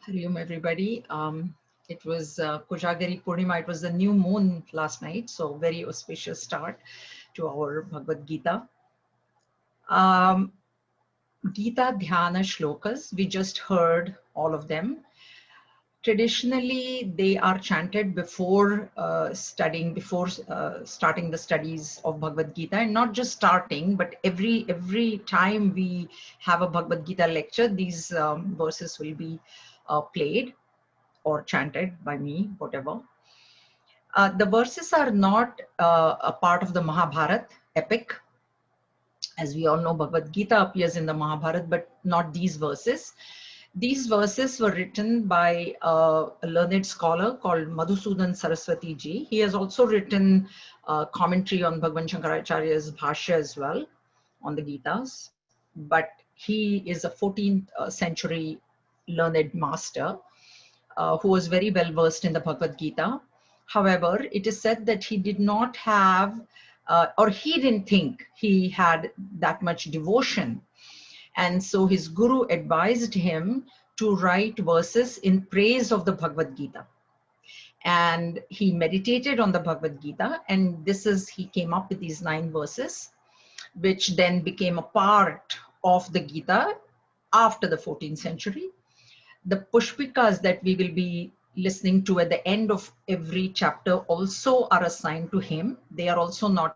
Hari Om, everybody. It was Kojagari Purnima. It was the new moon last night, so very auspicious start to our Bhagavad Gita. Um, Gita Dhyana shlokas, we just heard all of them. Traditionally, they are chanted before starting the studies of Bhagavad Gita, and not just starting, but every time we have a Bhagavad Gita lecture, these verses will be played or chanted by me, whatever. The verses are not a part of the Mahabharata epic. As we all know, Bhagavad Gita appears in the Mahabharata, but not these verses. These verses were written by a learned scholar called Madhusudan Saraswati ji. He has also written commentary on Bhagavan Shankaracharya's Bhashya as well on the Gitas. But he is a 14th century learned master who was very well versed in the Bhagavad Gita. However, it is said that he did not have, or he didn't think he had that much devotion. And so his guru advised him to write verses in praise of the Bhagavad Gita. And he meditated on the Bhagavad Gita, and he came up with these 9 verses, which then became a part of the Gita after the 14th century. The pushpikas that we will be listening to at the end of every chapter also are assigned to him. They are also not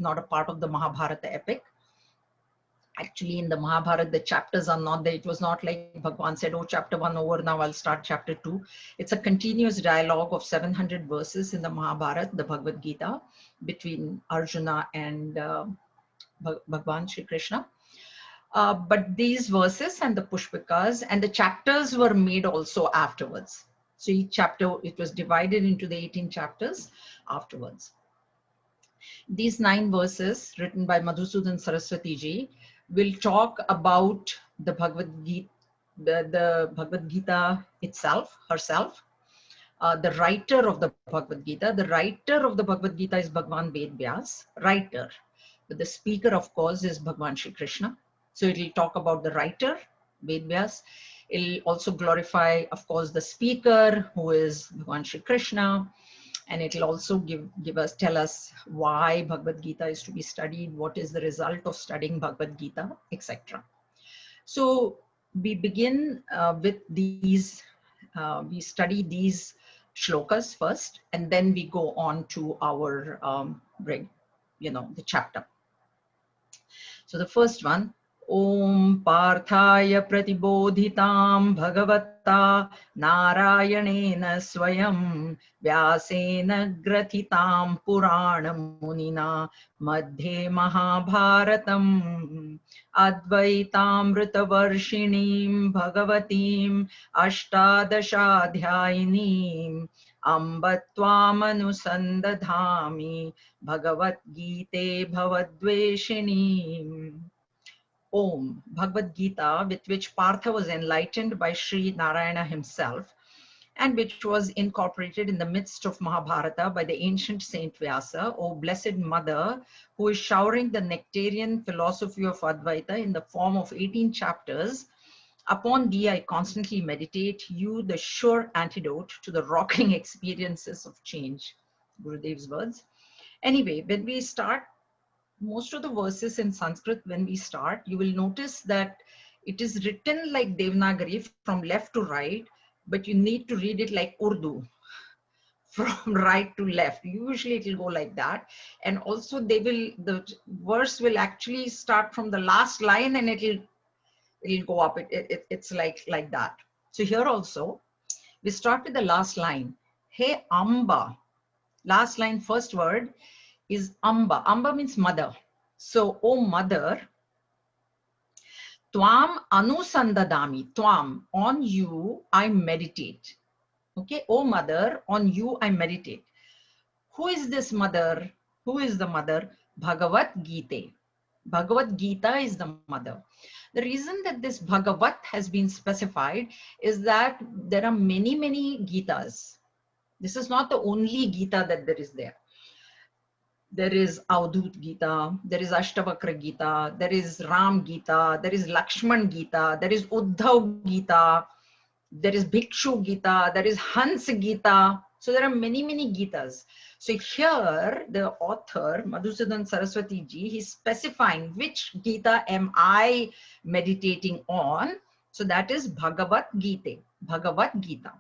a part of the Mahabharata epic. Actually, in the Mahabharata, the chapters are not there. It was not like Bhagwan said, oh, chapter 1 over, now I'll start chapter 2. It's a continuous dialogue of 700 verses in the Mahabharata, the Bhagavad Gita, between Arjuna and Bhagwan Sri Krishna. But these verses and the pushpikas and the chapters were made also afterwards. So each chapter, it was divided into the 18 chapters afterwards. These 9 verses written by Madhusudan Saraswati ji will talk about the Bhagavad Gita, the Bhagavad Gita itself, herself, the writer of the Bhagavad Gita. The writer of the Bhagavad Gita is Bhagwan Veda Vyasa, writer. But the speaker, of course, is Bhagwan Sri Krishna. So it will talk about the writer, Veda Vyasa. It will also glorify, of course, the speaker, who is Bhagwan Sri Krishna. And it will also tell us why Bhagavad Gita is to be studied, what is the result of studying Bhagavad Gita, etc. So we begin with these, we study these shlokas first, and then we go on to our, the chapter. So the first one, Om Parthaya Pratibodhitam Bhagavata Narayanena Swayam Vyasena Grathitam Puranam Munina Madhye Mahabharatam Advaitaamritavarshinim Bhagavatim Ashtadashadhyayinim Ambatvamanusandadhami Bhagavad Gite Bhavadveshinim. Om, Bhagavad Gita, with which Partha was enlightened by Sri Narayana himself, and which was incorporated in the midst of Mahabharata by the ancient Saint Vyasa, O Blessed Mother, who is showering the nectarian philosophy of Advaita in the form of 18 chapters. Upon thee I constantly meditate, you the sure antidote to the rocking experiences of change. Gurudev's words. Anyway, when we start, most of the verses in Sanskrit, when we start, you will notice that it is written like Devanagari from left to right, but you need to read it like Urdu from right to left. Usually it will go like that. And also the verse will actually start from the last line and it'll go up. It's like that. So here also, we start with the last line. Hey Amba. Last line, first word is Amba. Amba means mother. So, O mother, Tvam anusandadami. Tvam, on you I meditate. Okay, O mother, on you I meditate. Who is this mother? Who is the mother? Bhagavad Gita. Bhagavad Gita is the mother. The reason that this Bhagavat has been specified is that there are many Gitas. This is not the only Gita that there is there. There is Avadhut Gita, there is Ashtavakra Gita, there is Ram Gita, there is Lakshman Gita, there is Uddhav Gita. There is Bhikshu Gita, there is Hans Gita. So there are many, many Gitas. So here the author, Madhusudan Saraswati ji, he's specifying which Gita am I meditating on. So that is Bhagavad Gita, Bhagavad Gita.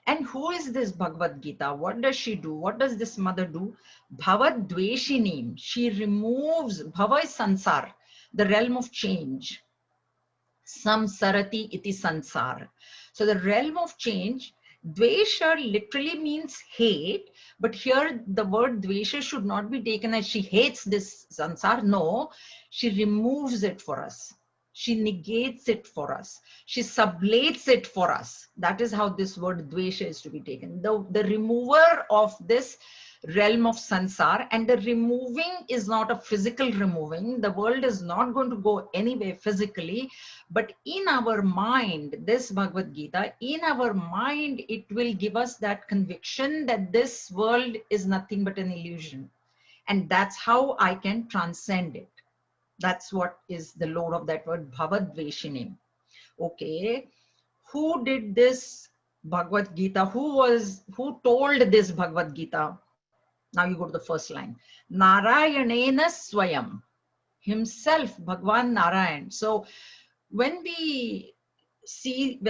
And who is this Bhagavad Gita? What does she do? What does this mother do? Bhavad Dveshinim. She removes, Bhava is Sansar, the realm of change. Samsarati iti sansar. So the realm of change, dvesha literally means hate, but here the word dvesha should not be taken as she hates this sansar. No, she removes it for us. She negates it for us. She sublates it for us. That is how this word dvesha is to be taken. The remover of this realm of sansar, and the removing is not a physical removing. The world is not going to go anywhere physically, but in our mind, this Bhagavad Gita, in our mind, it will give us that conviction that this world is nothing but an illusion. And that's how I can transcend it. That's what is the load of that word, Bhavadveshinim. Okay, who did this Bhagavad Gita? Who told this Bhagavad Gita? Now you go to the first line. Narayanena Swayam. Himself, Bhagwan Narayan. So when we study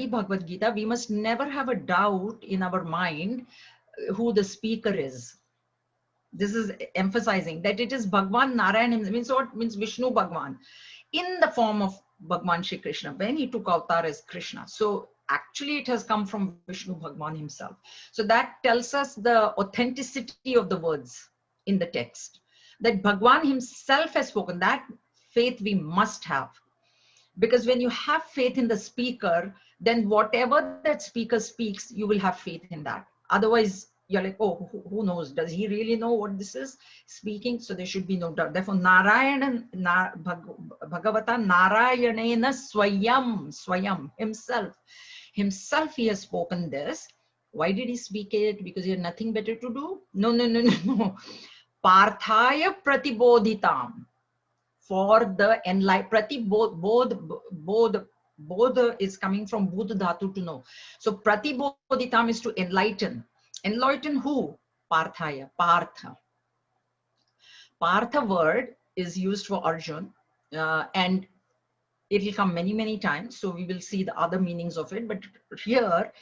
Bhagavad Gita, we must never have a doubt in our mind who the speaker is. This is emphasizing that it is Bhagwan Narayan. Means what? Means Vishnu Bhagwan in the form of Bhagwan Sri Krishna when he took avatar as Krishna. So actually it has come from Vishnu Bhagwan himself. So that tells us the authenticity of the words in the text. That Bhagwan himself has spoken. That faith we must have. Because when you have faith in the speaker, then whatever that speaker speaks, you will have faith in that. Otherwise, you're like, oh, who knows? Does he really know what this is speaking? So there should be no doubt. Therefore, Bhagavata Narayanena Swayam, himself he has spoken this. Why did he speak it? Because he had nothing better to do? No. Parthaya Pratibodhitam. For the enlightenment, bodh is coming from bodh dhatu, to know. So pratibodhitam is to enlighten. Enlighten who? Parthaya, Partha. Partha word is used for Arjun, and it will come many, many times. So we will see the other meanings of it. But here,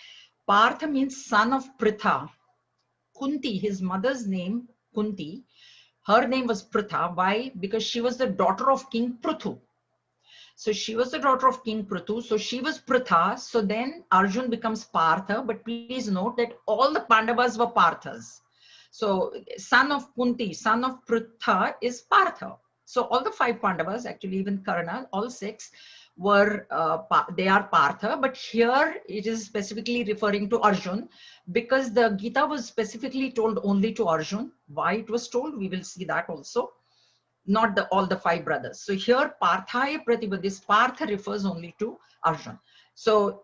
Partha means son of Pritha. Kunti, his mother's name, Kunti. Her name was Pritha. Why? Because she was the daughter of King Prithu. So she was the daughter of King Prithu. So she was Pritha. So then Arjun becomes Partha. But please note that all the Pandavas were Parthas. So son of Kunti, son of Pritha is Partha. So all the 5 Pandavas, actually even Karna, all 6 were, they are Partha. But here it is specifically referring to Arjun, because the Gita was specifically told only to Arjun. Why it was told, we will see that also. Not all the 5 brothers. So here Parthaya Pratibha, this Partha refers only to Arjun. So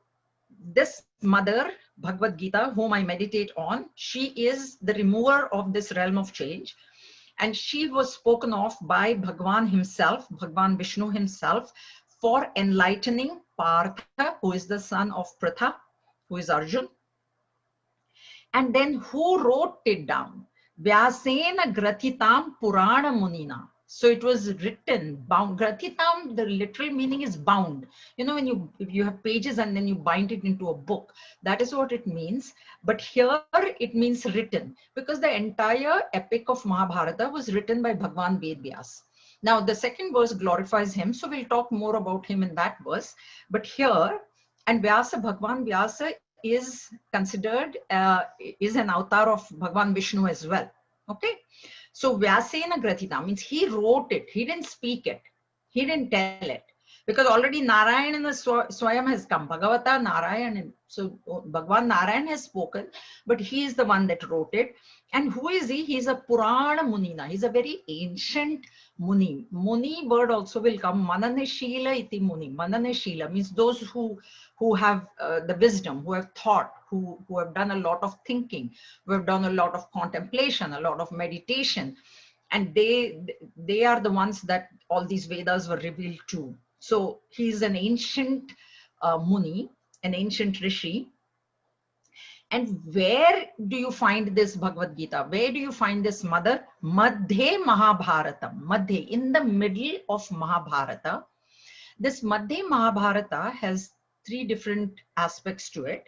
this mother, Bhagavad Gita, whom I meditate on, she is the remover of this realm of change. And she was spoken of by Bhagwan himself, Bhagwan Vishnu himself, for enlightening Partha, who is the son of Pritha, who is Arjun. And then who wrote it down? Vyasena Grathitam Purana Munina. So it was written, bound. Grathitam, the literal meaning is bound. You know, if you have pages and then you bind it into a book, that is what it means. But here it means written, because the entire epic of Mahabharata was written by Bhagwan Veda Vyasa. Now the second verse glorifies him, so we'll talk more about him in that verse. But here, and Vyasa, Bhagwan Vyasa is considered, is an avatar of Bhagwan Vishnu as well. Okay. So Vyasena Grathita means he wrote it. He didn't speak it. He didn't tell it. Because already Narayan in the Swayam has come. Bhagavata Narayan. So Bhagwan Narayan has spoken, but he is the one that wrote it. And who is he? He's a Purana Munina. He's a very ancient Muni. Muni word also will come. Mananeshila iti Muni. Mananeshila means those who have the wisdom, who have thought, who have done a lot of thinking, who have done a lot of contemplation, a lot of meditation. And they are the ones that all these Vedas were revealed to. So he's an ancient Muni. an ancient rishi. And where do you find this Bhagavad Gita? Where do you find this mother? Madhye Mahabharatam. Madhye, in the middle of Mahabharata. This Madhye Mahabharata has three different aspects to it.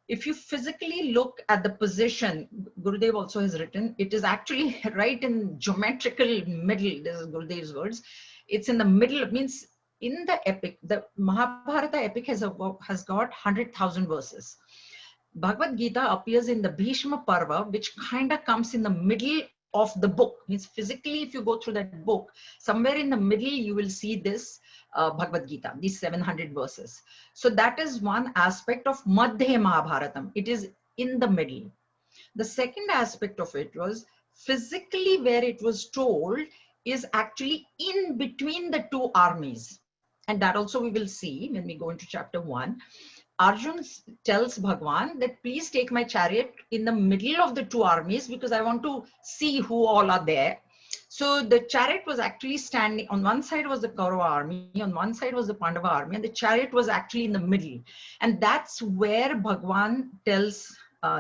If you physically look at the position, Gurudev also has written, it is actually right in geometrical middle. This is Gurudev's words. It's in the middle. It means in the epic, the Mahabharata epic has got 100,000 verses. Bhagavad Gita appears in the Bhishma Parva, which kind of comes in the middle of the book. Means physically, if you go through that book, somewhere in the middle, you will see this Bhagavad Gita, these 700 verses. So that is one aspect of Madhya Mahabharatam. It is in the middle. The second aspect of it was physically where it was told is actually in between the two armies. And that also we will see when we go into chapter 1. Arjun tells Bhagwan that please take my chariot in the middle of the two armies because I want to see who all are there. So the chariot was actually standing, on one side was the Kaurava army, on one side was the Pandava army, and the chariot was actually in the middle. And that's where Bhagwan tells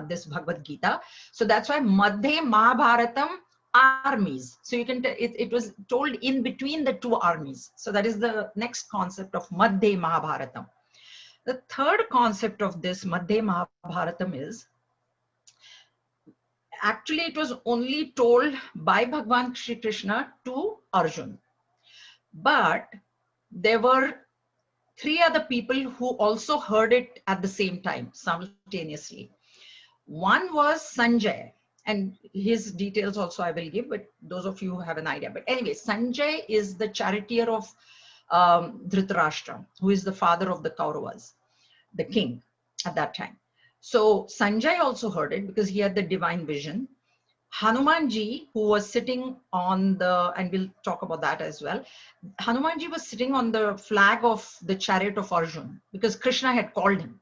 this Bhagavad Gita. So that's why Madhya Mahabharatam armies. So you can tell it was told in between the two armies. So that is the next concept of Madhya Mahabharatam. The third concept of this Madhya Mahabharatam is, actually it was only told by Bhagwan Sri Krishna to Arjun. But there were three other people who also heard it at the same time, simultaneously. One was Sanjay, and his details also I will give, but those of you who have an idea. But anyway, Sanjay is the charioteer of Dhritarashtra, who is the father of the Kauravas, the king at that time. So Sanjay also heard it because he had the divine vision. Hanumanji, who was sitting on the, and we'll talk about that as well. Hanumanji was sitting on the flag of the chariot of Arjun because Krishna had called him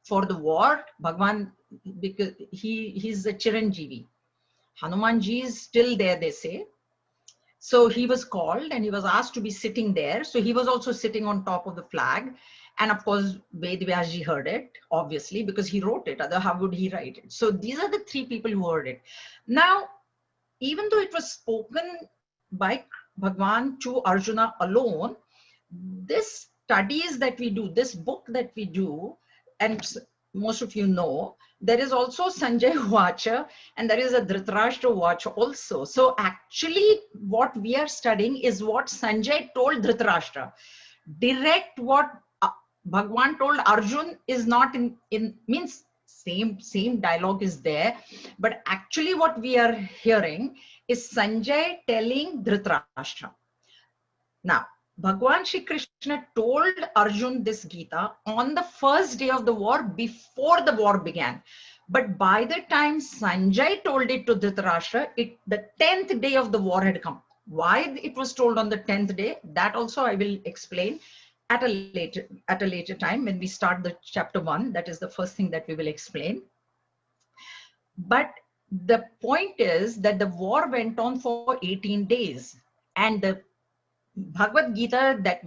for the war. Bhagwan, because he's the Chiranjeevi. Hanumanji is still there, they say. So he was called and he was asked to be sitting there. So he was also sitting on top of the flag. And of course, Veda Vyasa heard it, obviously, because he wrote it. Otherwise, how would he write it? So these are the three people who heard it. Now, even though it was spoken by Bhagwan to Arjuna alone, this studies that we do, this book that we do, and most of you know, there is also Sanjay Vacha and there is a Dhritarashtra Vacha also. So actually what we are studying is what Sanjay told Dhritarashtra. Direct what Bhagwan told Arjun is not in means same dialogue is there, but actually what we are hearing is Sanjay telling Dhritarashtra. Now, Bhagwan Sri Krishna told Arjun this Gita on the first day of the war before the war began. But by the time Sanjay told it to Dhritarashtra, the 10th day of the war had come. Why it was told on the 10th day, that also I will explain at a later time when we start the chapter 1. That is the first thing that we will explain. But the point is that the war went on for 18 days. And the Bhagavad Gita that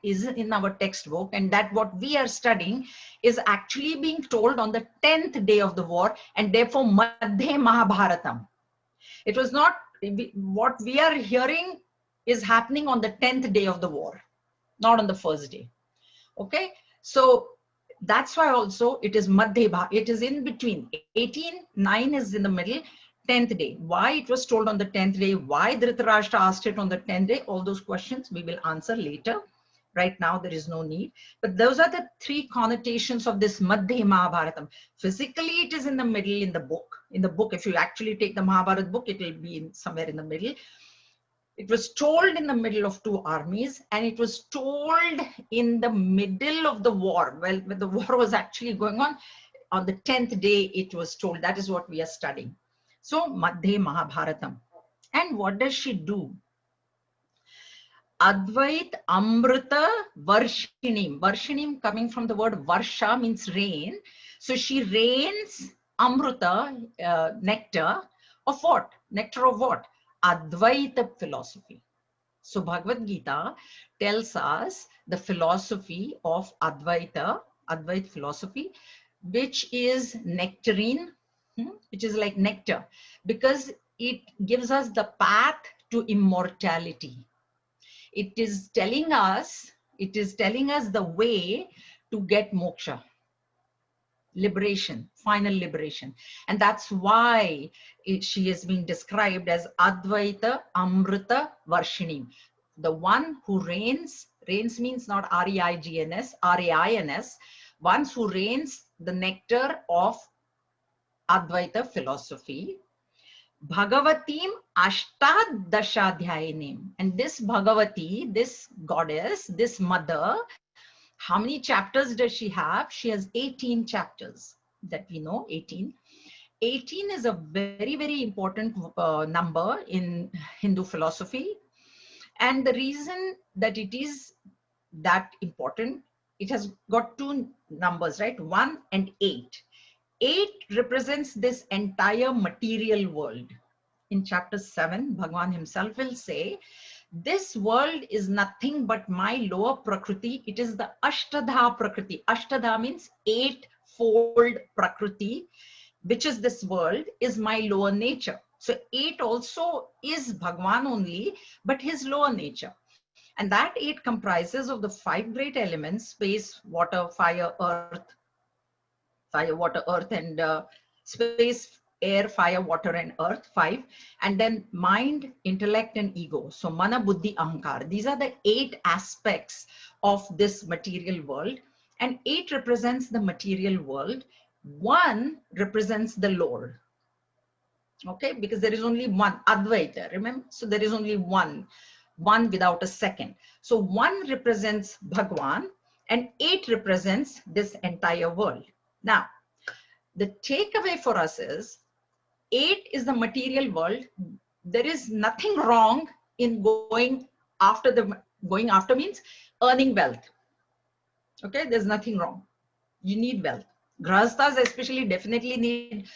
is in our textbook, and that what we are studying is actually being told on the 10th day of the war, and therefore Madhya Mahabharatam. It was not, what we are hearing is happening on the 10th day of the war, not on the first day. Okay, so that's why also it is Madhya, it is in between. 18:9 is in the middle, 10th day. Why it was told on the 10th day, why Dhritarashtra asked it on the 10th day, all those questions we will answer later. Right now there is no need. But those are the three connotations of this Madhya Mahabharatam. Physically it is in the middle in the book. In the book, if you actually take the Mahabharata book, it will be somewhere in the middle. It was told in the middle of two armies, and it was told in the middle of the war. Well, when the war was actually going on the 10th day it was told. That is what we are studying. So, Madhya Mahabharatam. And what does she do? Advait Amrita Varshinim. Varshinim coming from the word Varsha means rain. So she rains Amrita, nectar of what? Nectar of what? Advaita philosophy. So Bhagavad Gita tells us the philosophy of Advaita Advaita philosophy, which is nectarine, which is like nectar, because it gives us the path to immortality. It is telling us the way to get moksha, liberation, final liberation. And that's why she has been described as Advaita Amrita Varshini, the one who reigns. Reigns means not R-E-I-G-N-S, R-A-I-N-S, one who reigns the nectar of Advaita philosophy. Bhagavatim Ashtadashadhyayinim. And this Bhagavati, this goddess, this mother, how many chapters does she have? She has 18 chapters that we know, 18. 18 is a very, very important number in Hindu philosophy. And the reason that it is that important, it has got two numbers, right? 1 and 8. 8 represents this entire material world. In chapter 7, Bhagavan himself will say, this world is nothing but my lower prakriti. It is the Ashtadha prakriti. Ashtadha means 8-fold prakriti, which is this world, is my lower nature. So 8 also is Bhagavan only, but his lower nature. And that 8 comprises of the 5 great elements: space, water, fire, water, earth, and space, air, fire, water, and earth, 5. And then mind, intellect, and ego. So mana, buddhi, ahankar. These are the 8 aspects of this material world. And 8 represents the material world. 1 represents the Lord. Okay, because there is only one, Advaita, remember? So there is only one without a second. So 1 represents Bhagwan and 8 represents this entire world. Now, the takeaway for us is 8 is the material world. There is nothing wrong in going after means earning wealth. Okay, there's nothing wrong. You need wealth. Grahasthas especially definitely need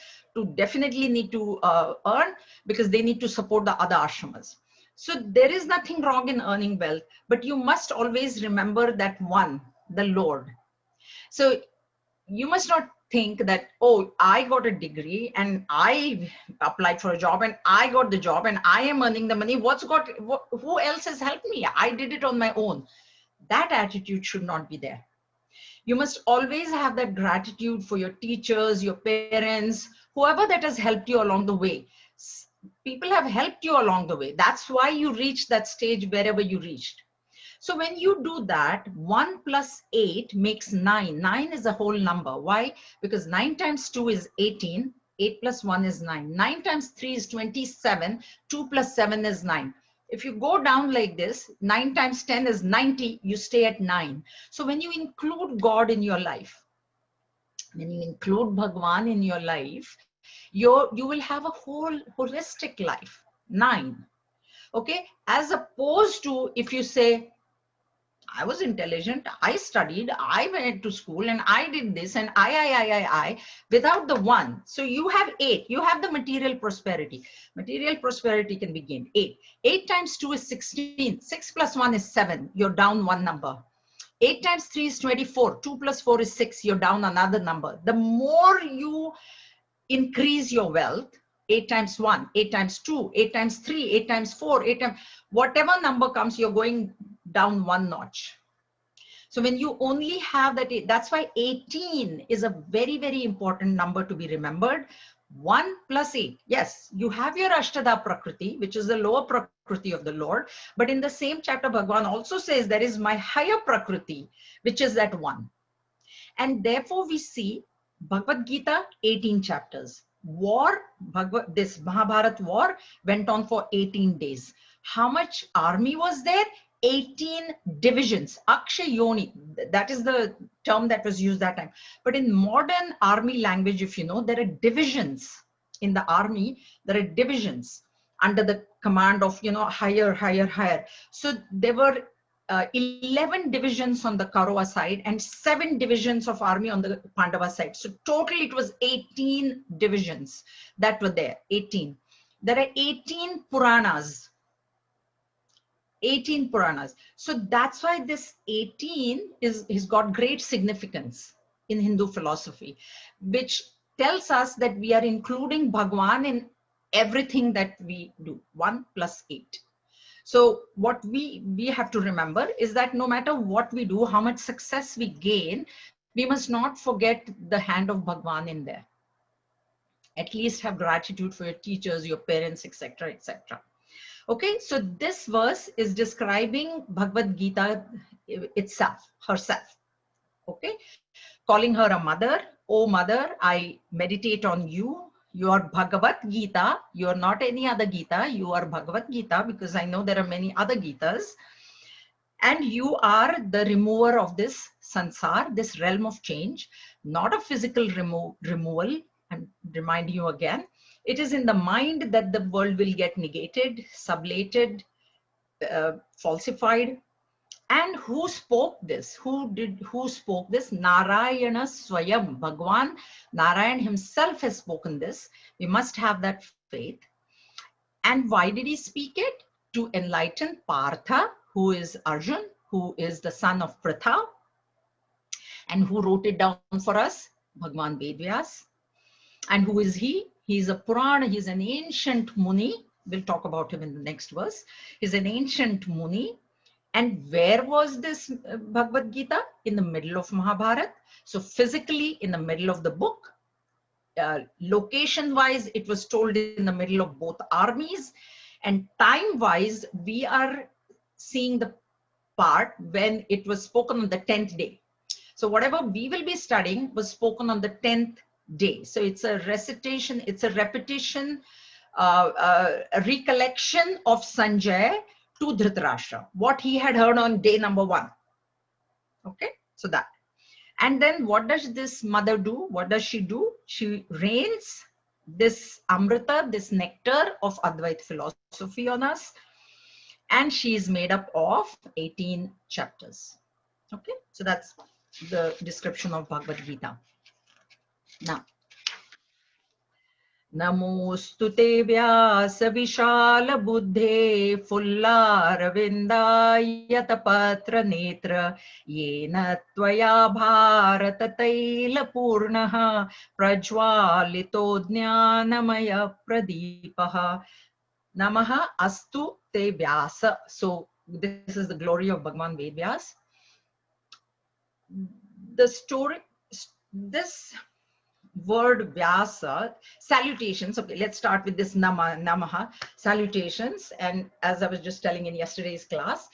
to earn, because they need to support the other ashramas. So there is nothing wrong in earning wealth, but you must always remember that one, the Lord. So you must not think that, oh, I got a degree and I applied for a job and I got the job and I am earning the money. Who else has helped me? I did it on my own. That attitude should not be there. You must always have that gratitude for your teachers, your parents, whoever that has helped you along the way. People have helped you along the way. That's why you reached that stage wherever you reached. So when you do that, 1 plus 8 makes 9. 9 is a whole number. Why? Because 9 times 2 is 18. 8 plus 1 is 9. 9 times 3 is 27. 2 plus 7 is 9. If you go down like this, 9 times 10 is 90. You stay at 9. So when you include God in your life, when you include Bhagwan in your life, you will have a whole holistic life. 9. Okay? As opposed to if you say, I was intelligent, I studied, I went to school and I did this and I, without the 1. So you have 8, you have the material prosperity. Material prosperity can be gained. 8. 8 times 2 is 16. 6 plus 1 is 7. You're down 1 number. 8 times 3 is 24. 2 plus 4 is 6. You're down another number. The more you increase your wealth, 8 times 1, 8 times 2, 8 times 3, 8 times 4, 8 times, whatever number comes, you're going down 1 notch. So when you only have that, that's why 18 is a very, very important number to be remembered. 1 plus 8. Yes, you have your Ashtada Prakriti, which is the lower Prakriti of the Lord. But in the same chapter, Bhagavan also says there is my higher Prakriti, which is that 1. And therefore we see Bhagavad Gita, 18 chapters. This Mahabharat war went on for 18 days. How much army was there? 18 divisions. Akshay Yoni, that is the term that was used that time. But in modern army language, if you know, there are divisions in the army. There are divisions under the command of, higher. So there were 11 divisions on the Kaurava side and 7 divisions of army on the Pandava side. So total it was 18 divisions that were there, 18. There are 18 Puranas. 18 Puranas. So that's why this 18 is got great significance. in Hindu philosophy, which tells us that we are including Bhagwan in everything that we do. 1 plus 8. So what we have to remember is that no matter what we do, how much success we gain, we must not forget the hand of Bhagwan in there. At least have gratitude for your teachers, your parents, etc., etc. Okay, so this verse is describing Bhagavad Gita itself, herself. Okay, calling her a mother. Oh mother, I meditate on you. You are Bhagavad Gita. You are not any other Gita. You are Bhagavad Gita, because I know there are many other Gitas. And you are the remover of this sansar, this realm of change, not a physical removal. I'm reminding you again, it is in the mind that the world will get negated, sublated, falsified. And who spoke this? Who spoke this? Narayana Swayam, Bhagwan, Narayan himself has spoken this. We must have that faith. And why did he speak it? To enlighten Partha, who is Arjun, who is the son of Pritha, and who wrote it down for us? Bhagwan Veda Vyasa. And who is he? He's a Purana, he's an ancient Muni. We'll talk about him in the next verse. He's an ancient Muni. And where was this Bhagavad Gita? In the middle of Mahabharata. So physically in the middle of the book. Location-wise, it was told in the middle of both armies. And time-wise, we are seeing the part when it was spoken on the 10th day. So whatever we will be studying was spoken on the 10th day. So it's a recitation, it's a repetition, a recollection of Sanjay to Dhritarashtra, what he had heard on day number 1. Okay, so that. And then what does this mother do? What does she do? She rains this Amrita, this nectar of Advaita philosophy on us. And she is made up of 18 chapters. Okay, so that's the description of Bhagavad Gita. Now, Namostu te vyasa vishala buddhe fullaravindayata patra netra yena tvaya bharata taila purnaha prajwalito jnanamaya pradipaha. Namaha astu te vyasa. So this is the glory of Bhagwan Veda Vyasa. The story, this word Vyasa, salutations. Okay, let's start with this Namaha, salutations. And as I was just telling in yesterday's class,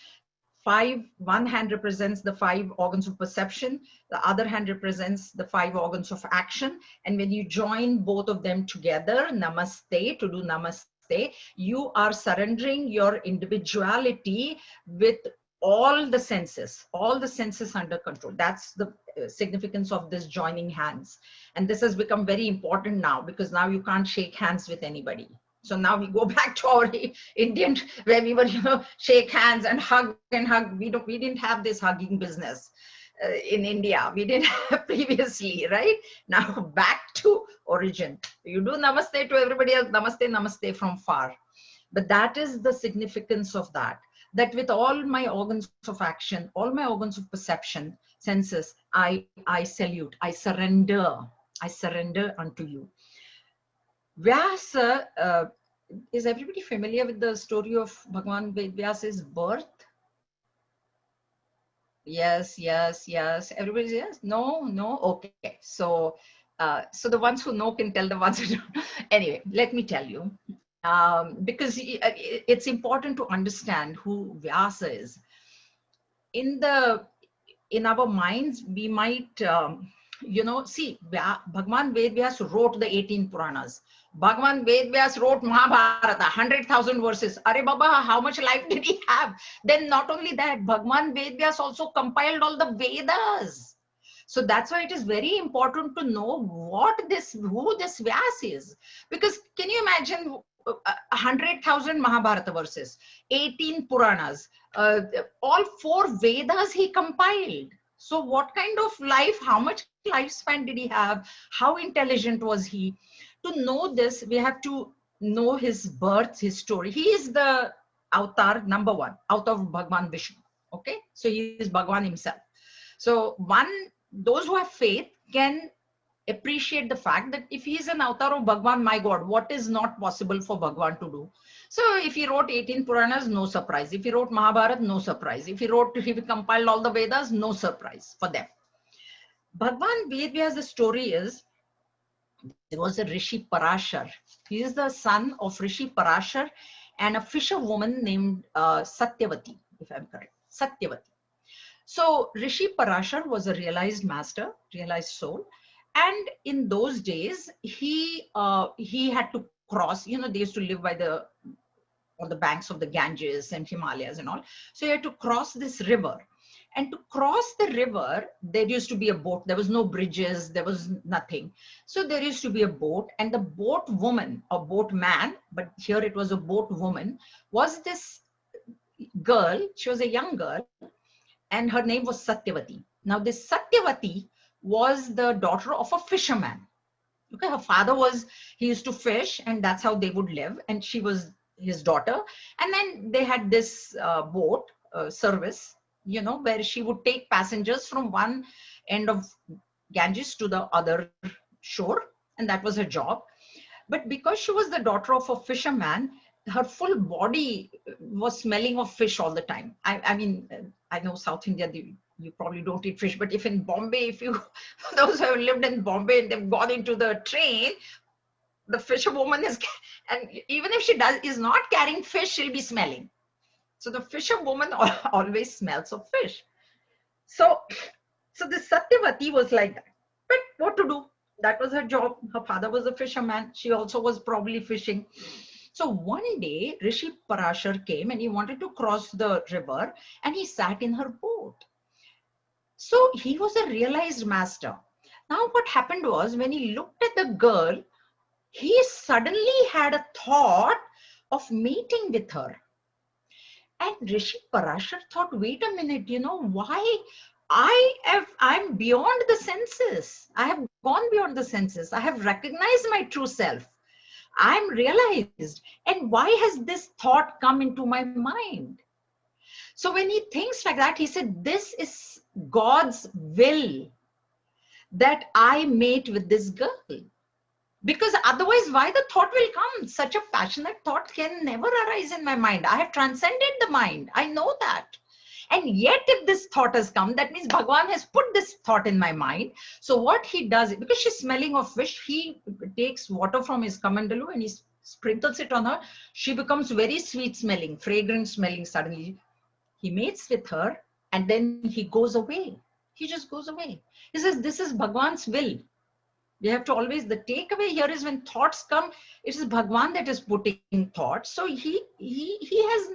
one hand represents the 5 organs of perception, the other hand represents the 5 organs of action. And when you join both of them together, Namaste, to do Namaste, you are surrendering your individuality with all the senses under control. That's the significance of this joining hands. And this has become very important now, because now you can't shake hands with anybody. So now we go back to our Indian, where we were, shake hands and hug and hug. We didn't have this hugging business in India. We didn't have previously, right? Now back to origin. You do namaste to everybody else, namaste, namaste from far. But that is the significance of that. That with all my organs of action, all my organs of perception, senses, I salute, I surrender unto you. Vyasa, is everybody familiar with the story of Bhagwan Vyasa's birth? Yes. Everybody's yes? No? Okay. So the ones who know can tell the ones who don't. Anyway, let me tell you. Because it's important to understand who Vyasa is. In our minds, we might, see, Bhagwan Veda Vyasa wrote the 18 Puranas. Bhagwan Veda Vyasa wrote Mahabharata, 100,000 verses. Are Baba, how much life did he have? Then not only that, Bhagwan Veda Vyasa also compiled all the Vedas. So that's why it is very important to know who this Vyasa is. Because can you imagine 100,000 Mahabharata verses, 18 Puranas, all 4 Vedas he compiled. So what kind of life, how much lifespan did he have? How intelligent was he? To know this, we have to know his birth, his story. He is the avatar number 1 out of Bhagwan Vishnu. Okay, so he is Bhagwan himself. So those who have faith can appreciate the fact that if he is an avatar of Bhagwan, my God, what is not possible for Bhagwan to do? So if he wrote 18 Puranas, no surprise. If he wrote Mahabharata, no surprise. If he compiled all the Vedas, no surprise for them. Bhagwan Ved Vyasa's story is, there was a Rishi Parashar. He is the son of Rishi Parashar and a fisher woman named Satyavati, if I'm correct. Satyavati. So Rishi Parashar was a realized master, realized soul. And in those days, he had to cross, you know, they used to live on the banks of the Ganges and Himalayas and all. So he had to cross this river. And to cross the river, there used to be a boat. There was no bridges. There was nothing. So there used to be a boat, and the boat woman or boat man, but here it was a boat woman, was this girl. She was a young girl, and her name was Satyavati. Now this Satyavati was the daughter of a fisherman. Okay, her father he used to fish, and that's how they would live. And she was his daughter. And then they had this boat service, you know, where she would take passengers from one end of Ganges to the other shore. And that was her job. But because she was the daughter of a fisherman, her full body was smelling of fish all the time. I mean, I know South India, you probably don't eat fish, but if in Bombay, those who have lived in Bombay and they've gone into the train, the fisherwoman and even if she is not carrying fish, she'll be smelling. So the fisherwoman always smells of fish. So this Satyavati was like that. But what to do? That was her job. Her father was a fisherman. She also was probably fishing. So one day, Rishi Parashar came and he wanted to cross the river, and he sat in her boat. So he was a realized master. Now what happened was, when he looked at the girl, he suddenly had a thought of mating with her. And Rishi Parashar thought, wait a minute, you know, why? I'm beyond the senses. I have gone beyond the senses. I have recognized my true self. I'm realized. And why has this thought come into my mind? So when he thinks like that, he said, this is God's will that I mate with this girl. Because otherwise, why the thought will come? Such a passionate thought can never arise in my mind. I have transcended the mind. I know that. And yet, if this thought has come, that means Bhagwan has put this thought in my mind. So what he does, because she's smelling of fish, he takes water from his kamandalu and he sprinkles it on her. She becomes very sweet smelling, fragrant smelling suddenly. He mates with her and then he goes away. He just goes away. He says, this is Bhagwan's will. We have to always, the takeaway here is when thoughts come, it is Bhagwan that is putting thoughts. So he has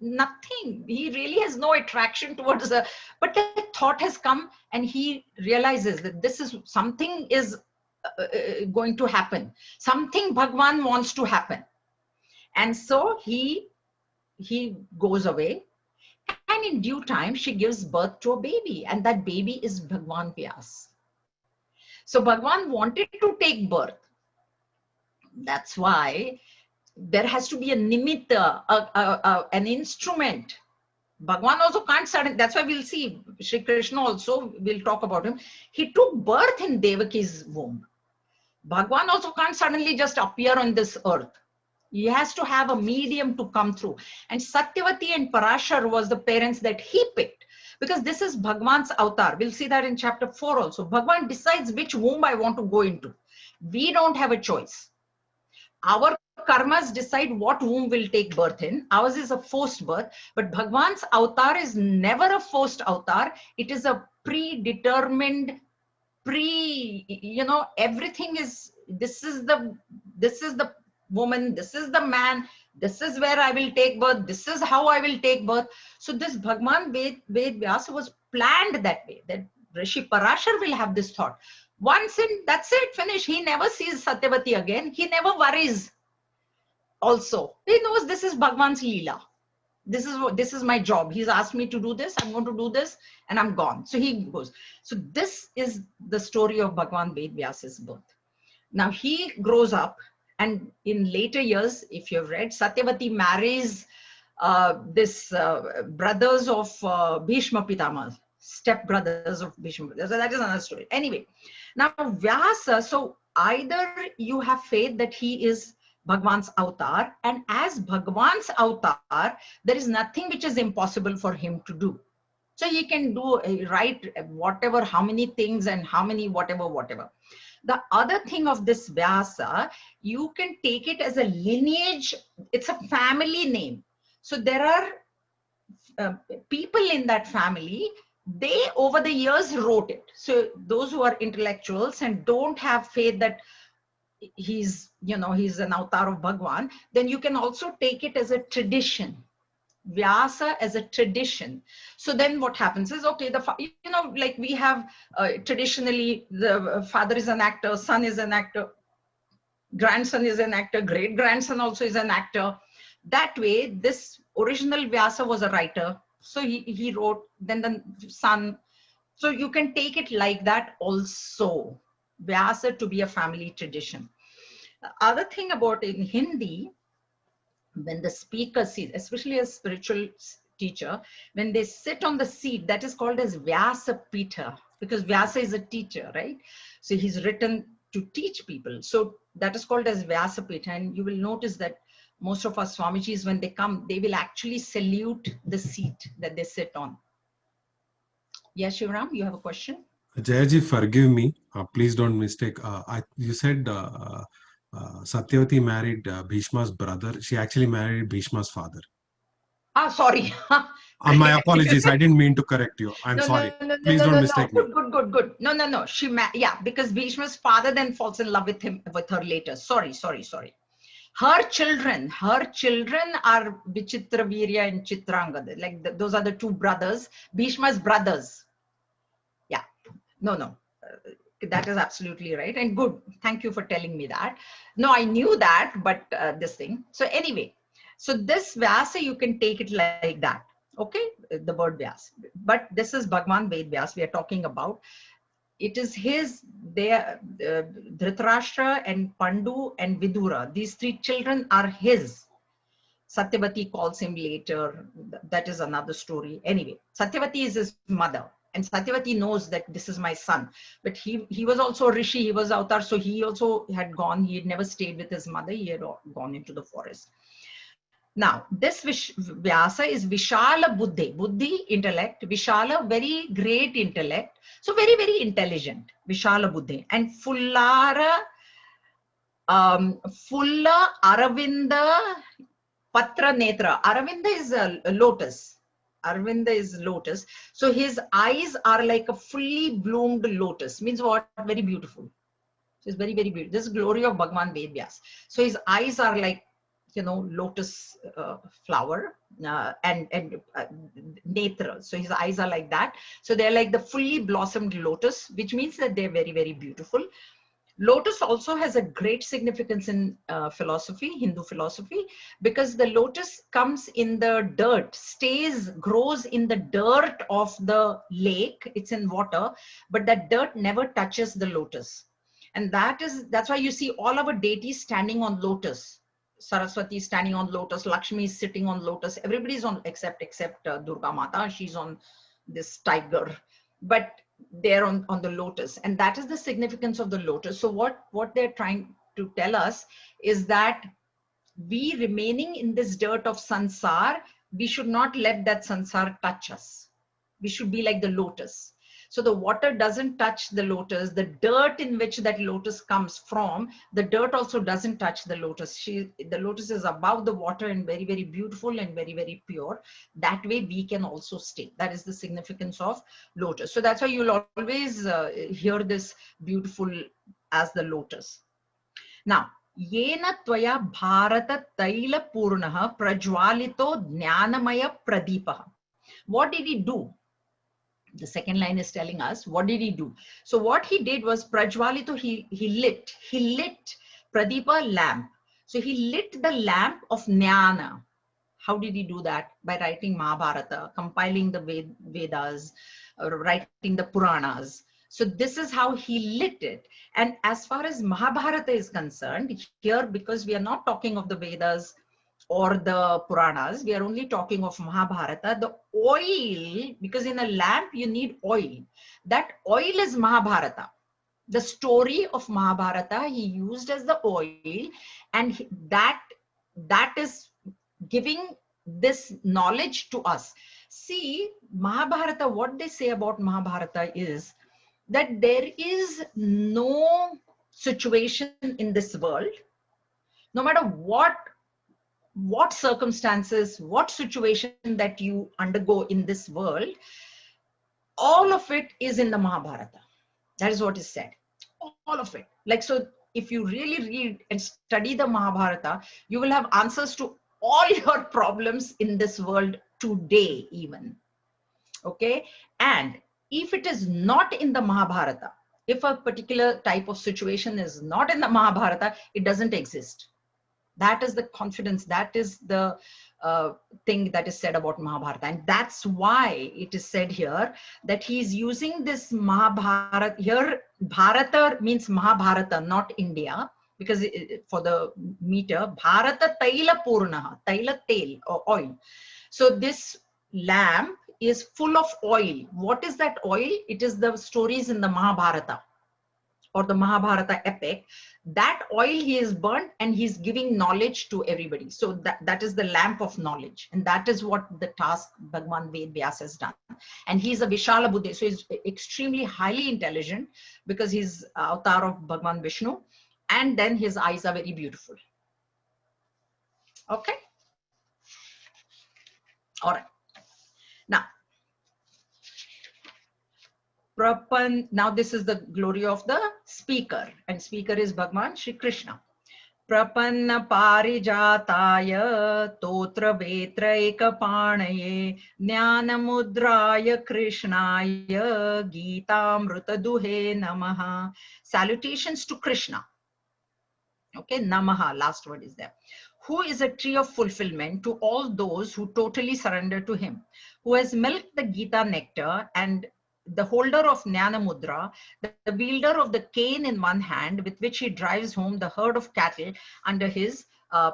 nothing. He really has no attraction towards but the thought has come and he realizes that this is something is going to happen. Something Bhagwan wants to happen. And so he goes away. And in due time, she gives birth to a baby. And that baby is Bhagwan Vyasa. So Bhagwan wanted to take birth. That's why there has to be a nimitta, an instrument. Bhagwan also can't suddenly, that's why we'll see Sri Krishna also, we'll talk about him. He took birth in Devaki's womb. Bhagwan also can't suddenly just appear on this earth. He has to have a medium to come through. And Satyavati and Parashar was the parents that he picked. Because this is Bhagwan's avatar. We'll see that in chapter 4 also. Bhagwan decides which womb I want to go into. We don't have a choice. Our karmas decide what womb will take birth in. Ours is a forced birth. But Bhagwan's avatar is never a forced avatar. It is a predetermined, everything is, this is the woman, this is the man, this is where I will take birth, this is how I will take birth. So this Bhagwan Ved Vyasa was planned that way, that Rishi Parashar will have this thought. Once in, that's it, finish. He never sees Satyavati again. He never worries also. He knows this is Bhagwan's Leela. This is my job. He's asked me to do this. I'm going to do this and I'm gone. So he goes. So this is the story of Bhagwan Ved Vyasa's birth. Now he grows up. And in later years, if you've read, Satyavati marries brothers of Bhishma Pitama. step brothers of Bhishma. So that is another story. Anyway, now Vyasa, so either you have faith that he is Bhagwan's avatar, and as Bhagwan's avatar, there is nothing which is impossible for him to do. So he can do, write whatever, how many things and how many whatever. The other thing of this Vyasa, you can take it as a lineage. It's a family name. So there are people in that family, they over the years wrote it. So those who are intellectuals and don't have faith that he's, he's an avatar of Bhagwan, then you can also take it as a tradition. Vyasa as a tradition. So then what happens is, okay, like we have traditionally, the father is an actor, son is an actor, grandson is an actor, great grandson also is an actor. That way, this original Vyasa was a writer. So he wrote, then the son. So you can take it like that also. Vyasa to be a family tradition. The other thing about in Hindi, when the speaker sits, especially a spiritual teacher, when they sit on the seat, that is called as Vyasa Pita, because Vyasa is a teacher, right? So he's written to teach people. So that is called as Vyasa Pita. And you will notice that most of our Swamijis, when they come, they will actually salute the seat that they sit on. Yes, Shivram, you have a question? Jayaji, forgive me. Please don't mistake. You said Satyavati married Bhishma's brother. She actually married Bhishma's father. Sorry. My apologies. I didn't mean to correct you. I'm sorry. Please don't mistake me. Good. No. Yeah, because Bhishma's father then falls in love with her later. Sorry. Her children are Vichitra Virya and Chitrangada. Like those are the two brothers, Bhishma's brothers. Yeah. No. That is absolutely right. And good. Thank you for telling me that. No, I knew that, but this thing. So anyway, so this Vyasa, you can take it like that. Okay, the word Vyas. But this is Bhagwan Ved Vyas we are talking about. It is his, Dhritarashtra and Pandu and Vidura. These three children are his. Satyavati calls him later. That is another story. Anyway, Satyavati is his mother. And Satyavati knows that this is my son. But he was also a rishi, he was avatar. So he also had gone, he had never stayed with his mother. He had gone into the forest. Now, this Vyasa is Vishala Buddhi. Buddhi, intellect. Vishala, very great intellect. So very, very intelligent. Vishala Buddhi. And Fulla Aravinda Patra Netra. Aravinda is a lotus. Aravinda is lotus. So his eyes are like a fully bloomed lotus. Means what? Very beautiful. So it's very, very beautiful. This is glory of Bhagwan Ved Vyas. So his eyes are like, lotus flower and netra. So his eyes are like that. So they're like the fully blossomed lotus, which means that they're very, very beautiful. Lotus also has a great significance in philosophy, Hindu philosophy, because the lotus comes in the dirt, grows in the dirt of the lake. It's in water, but that dirt never touches the lotus. And that's why you see all our deities standing on lotus. Saraswati is standing on lotus, Lakshmi is sitting on lotus, everybody's on except Durga Mata, she's on this tiger, but they're on the lotus. And that is the significance of the lotus. So what they're trying to tell us is that we remaining in this dirt of sansar, we should not let that sansar touch us. We should be like the lotus. So the water doesn't touch the lotus. The dirt in which that lotus comes from, the dirt also doesn't touch the lotus. The lotus is above the water and very, very beautiful and very, very pure. That way we can also stay. That is the significance of lotus. So that's why you'll always hear this beautiful as the lotus. Now, Yena Tvaya Bharata Taila Purnaha Prajwalito Jnanamaya Pradipaha. What did he do? The second line is telling us, what did he do? So what he did was Prajwalito, he lit Pradipa lamp. So he lit the lamp of Jnana. How did he do that? By writing Mahabharata, compiling the Vedas, writing the Puranas. So this is how he lit it. And as far as Mahabharata is concerned, here, because we are not talking of the Vedas or the Puranas. We are only talking of Mahabharata. The oil, because in a lamp you need oil. That oil is Mahabharata. The story of Mahabharata he used as the oil, and that is giving this knowledge to us. See, Mahabharata, what they say about Mahabharata is that there is no situation in this world, no matter what circumstances, what situation that you undergo in this world, all of it is in the Mahabharata. That is what is said. All of it. Like, so if you really read and study the Mahabharata, you will have answers to all your problems in this world today, even. Okay. And if it is not in the Mahabharata, if a particular type of situation is not in the Mahabharata, it doesn't exist. That is the confidence, that is the thing that is said about Mahabharata. And that's why it is said here that he is using this Mahabharata. Here, Bharata means Mahabharata, not India, because for the meter, Bharata Taila Purnaha, Taila Tail, or oil. So this lamp is full of oil. What is that oil? It is the stories in the Mahabharata, or the Mahabharata epic. That oil he is burnt, and he's giving knowledge to everybody. So that is the lamp of knowledge. And that is what the task Bhagwan Veda Vyasa has done. And he's a Vishala Buddha. So he's extremely highly intelligent, because he's avatar of Bhagwan Vishnu. And then his eyes are very beautiful. Okay. All right. Now, now this is the glory of the speaker, and speaker is Bhagwan Sri Krishna. Prapanna parijataya totra vetra ekapanaye jnanamudraya krishnaya gitamruta duhe namaha. Salutations to Krishna. Okay, namaha, last word is there. Who is a tree of fulfillment to all those who totally surrender to him, who has milked the Gita nectar, and the holder of Jnana Mudra, the wielder of the cane in one hand, with which he drives home the herd of cattle under his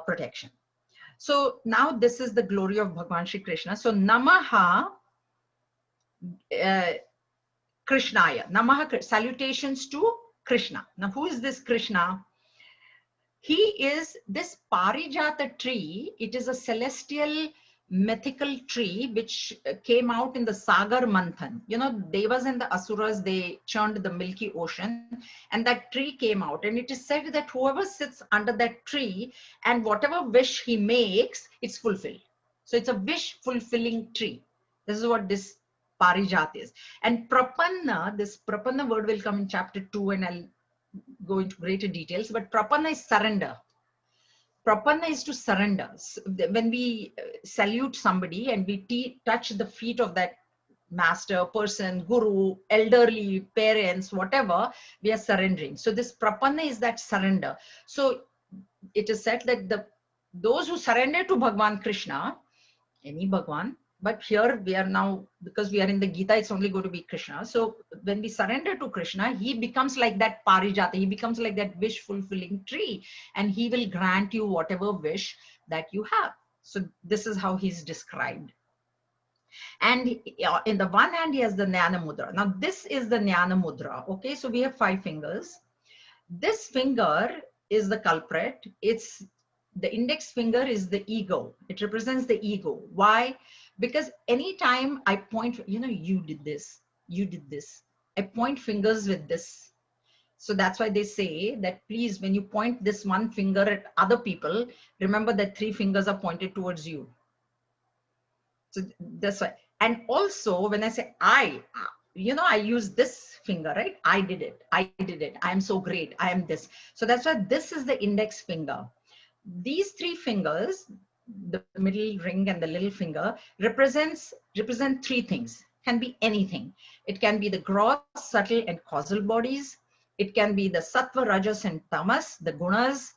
protection. So now this is the glory of Bhagwan Shri Krishna. So Namaha Krishnaya. Namaha, salutations to Krishna. Now who is this Krishna? He is this Parijata tree. It is a celestial mythical tree which came out in the Sagar Manthan. You know, Devas and the Asuras, they churned the milky ocean, and that tree came out. And it is said that whoever sits under that tree and whatever wish he makes, it's fulfilled. So it's a wish fulfilling tree. This is what this Parijat is. And Prapanna, this Prapanna word will come in chapter 2, and I'll go into greater details, but Prapanna is surrender. Prapanna is to surrender. When we salute somebody and we touch the feet of that master, person, guru, elderly, parents, whatever, we are surrendering. So this Prapanna is that surrender. So it is said that those who surrender to Bhagwan Krishna, any Bhagwan, but here we are now, because we are in the Gita, it's only going to be Krishna. So when we surrender to Krishna, he becomes like that Parijata. He becomes like that wish fulfilling tree, and he will grant you whatever wish that you have. So this is how he's described. And in the one hand, he has the Jnana Mudra. Now this is the Jnana Mudra. Okay, so we have 5 fingers. This finger is the culprit. It's the index finger is the ego. It represents the ego. Why? Because anytime I point, you know, you did this, you did this. I point fingers with this. So that's why they say that please, when you point this one finger at other people, remember that 3 fingers are pointed towards you. So that's why. And also when I say I, you know, I use this finger, right? I did it. I did it. I am so great. I am this. So that's why this is the index finger. These 3 fingers, the middle ring and the little finger, represent 3 things. Can be anything. It can be the gross, subtle, and causal bodies. It can be the sattva, rajas, and tamas, the gunas.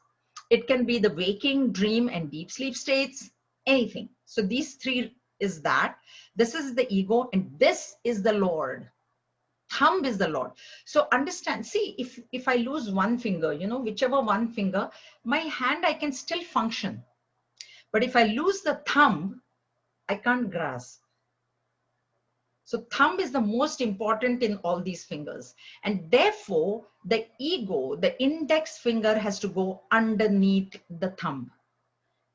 It can be the waking, dream, and deep sleep states. Anything. So these 3 is that. This is the ego, and this is the Lord. Thumb is the Lord. So understand, see, if I lose one finger, you know, whichever one finger, my hand, I can still function. But if I lose the thumb, I can't grasp. So thumb is the most important in all these fingers. And therefore, the ego, the index finger has to go underneath the thumb.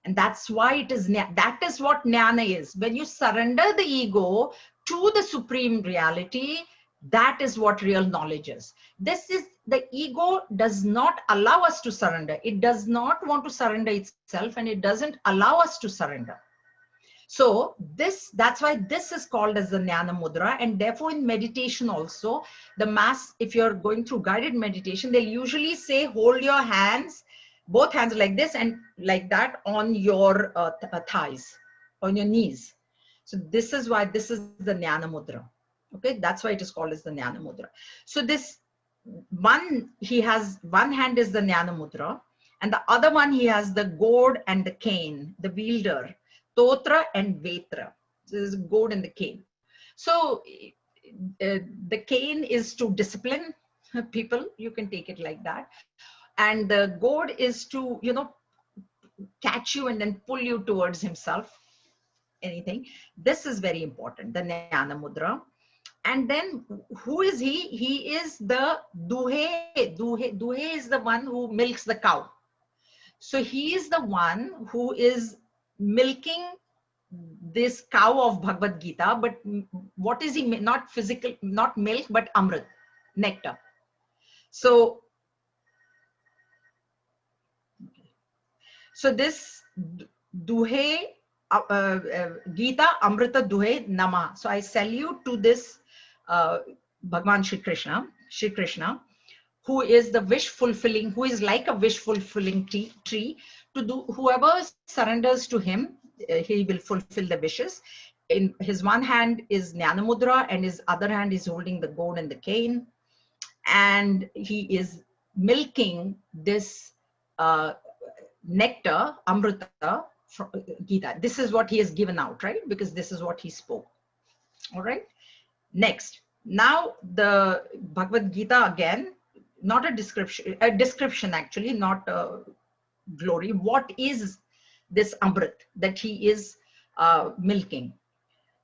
And that's why it is, that is what jnana is. When you surrender the ego to the supreme reality, that is what real knowledge is. This is, the ego does not allow us to surrender. It does not want to surrender itself, and it doesn't allow us to surrender. So this, that's why this is called as the Jnana Mudra. And therefore in meditation also, the mass, if you're going through guided meditation, they'll usually say, hold your hands, both hands like this and like that on your thighs, on your knees. So this is why this is the Jnana Mudra. Okay, that's why it is called as the Jnana Mudra. So this one, he has, one hand is the Jnana Mudra, and the other one he has the gourd and the cane, the wielder, Totra and Vetra. So there's a gourd and the cane. So the cane is to discipline people. You can take it like that. And the gourd is to, you know, catch you and then pull you towards himself. Anything. This is very important, the Jnana Mudra. And then who is he? He is the Duhe. Duhe is the one who milks the cow. So he is the one who is milking this cow of Bhagavad Gita. But what is he? Not physical, not milk, but amrit, nectar. So this Duhe, Gita Amrita Duhe Nama. So I salute to this Bhagwan Sri Krishna, who is the wish fulfilling, who is like a wish fulfilling tree. To do, whoever surrenders to him, he will fulfill the wishes. In his one hand is Jnana Mudra, and his other hand is holding the gourd and the cane, and he is milking this nectar, Amrita, from Gita. This is what he has given out, right? Because this is what he spoke. All right. Next, now the Bhagavad Gita again, not a description actually, not a glory. What is this Amrit that he is milking?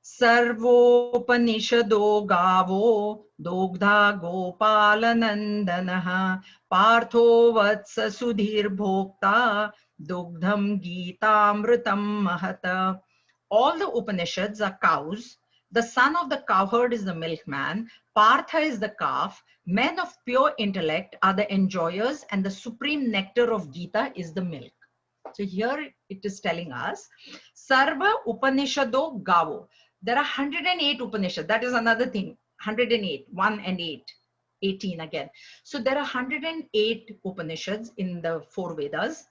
Sarvopanishado gavo dogdha gopalanandanaha partho vatsa sudhir bhokta dogdham gitamritam mahata. All the Upanishads are cows. The son of the cowherd is the milkman. Partha is the calf. Men of pure intellect are the enjoyers, and the supreme nectar of Gita is the milk. So here it is telling us, Sarva Upanishado Gavo. There are 108 Upanishads. That is another thing. 108, 1 and 8, 18 again. So there are 108 Upanishads in the 4 Vedas.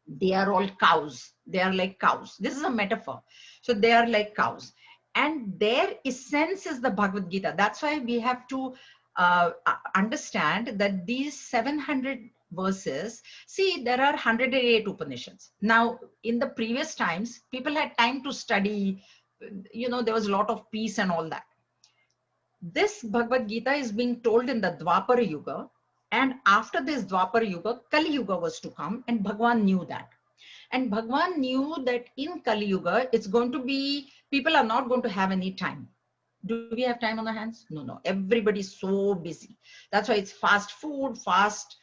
They are all cows. They are like cows. This is a metaphor. So they are like cows. And their essence is the Bhagavad Gita. That's why we have to understand that these 700 verses, see, there are 108 Upanishads. Now, in the previous times, people had time to study, you know, there was a lot of peace and all that. This Bhagavad Gita is being told in the Dwapara Yuga, and after this Dwapara Yuga, Kali Yuga was to come, and Bhagwan knew that. And Bhagwan knew that in Kali Yuga, it's going to be, people are not going to have any time. Do we have time on our hands? No. Everybody's so busy. That's why it's fast food, fast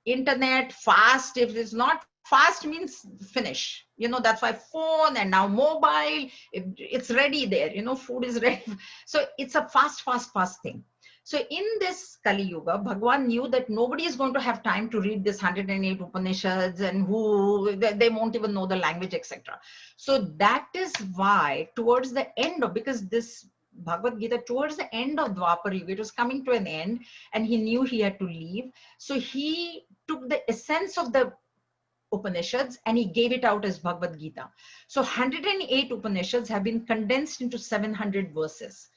internet, fast. If it's not fast, means finish. You know, that's why phone and now mobile, it's ready there. You know, food is ready. So it's a fast thing. So in this Kali Yuga, Bhagwan knew that nobody is going to have time to read this 108 Upanishads, and who they won't even know the language, etc. So that is why towards the end of, because this Bhagavad Gita, towards the end of Dwapara Yuga, it was coming to an end, and he knew he had to leave. So he took the essence of the Upanishads and he gave it out as Bhagavad Gita. So 108 Upanishads have been condensed into 700 verses.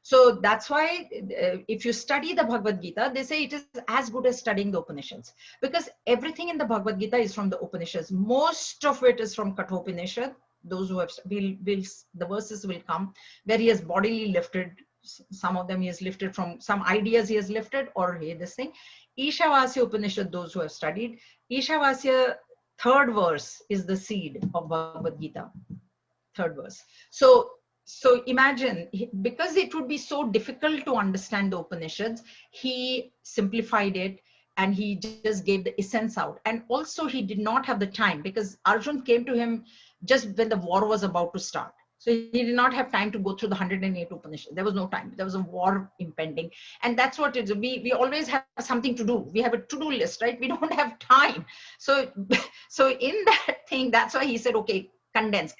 So that's why if you study the Bhagavad Gita, they say it is as good as studying the Upanishads, because everything in the Bhagavad Gita is from the Upanishads. Most of it is from Kathopanishad. Those who have, the verses will come where he has bodily lifted. Some of them he has lifted from some ideas he has lifted, or this thing. Ishavasya Upanishad, those who have studied. Ishavasya third verse is the seed of Bhagavad Gita. Third verse. So imagine, because it would be so difficult to understand the Upanishads, he simplified it and he just gave the essence out. And also he did not have the time, because Arjun came to him just when the war was about to start. So he did not have time to go through the 108 Upanishads. There was no time. There was a war impending. And that's what it is. We always have something to do. We have a to-do list, right? We don't have time. So in that thing, that's why he said, okay, condense.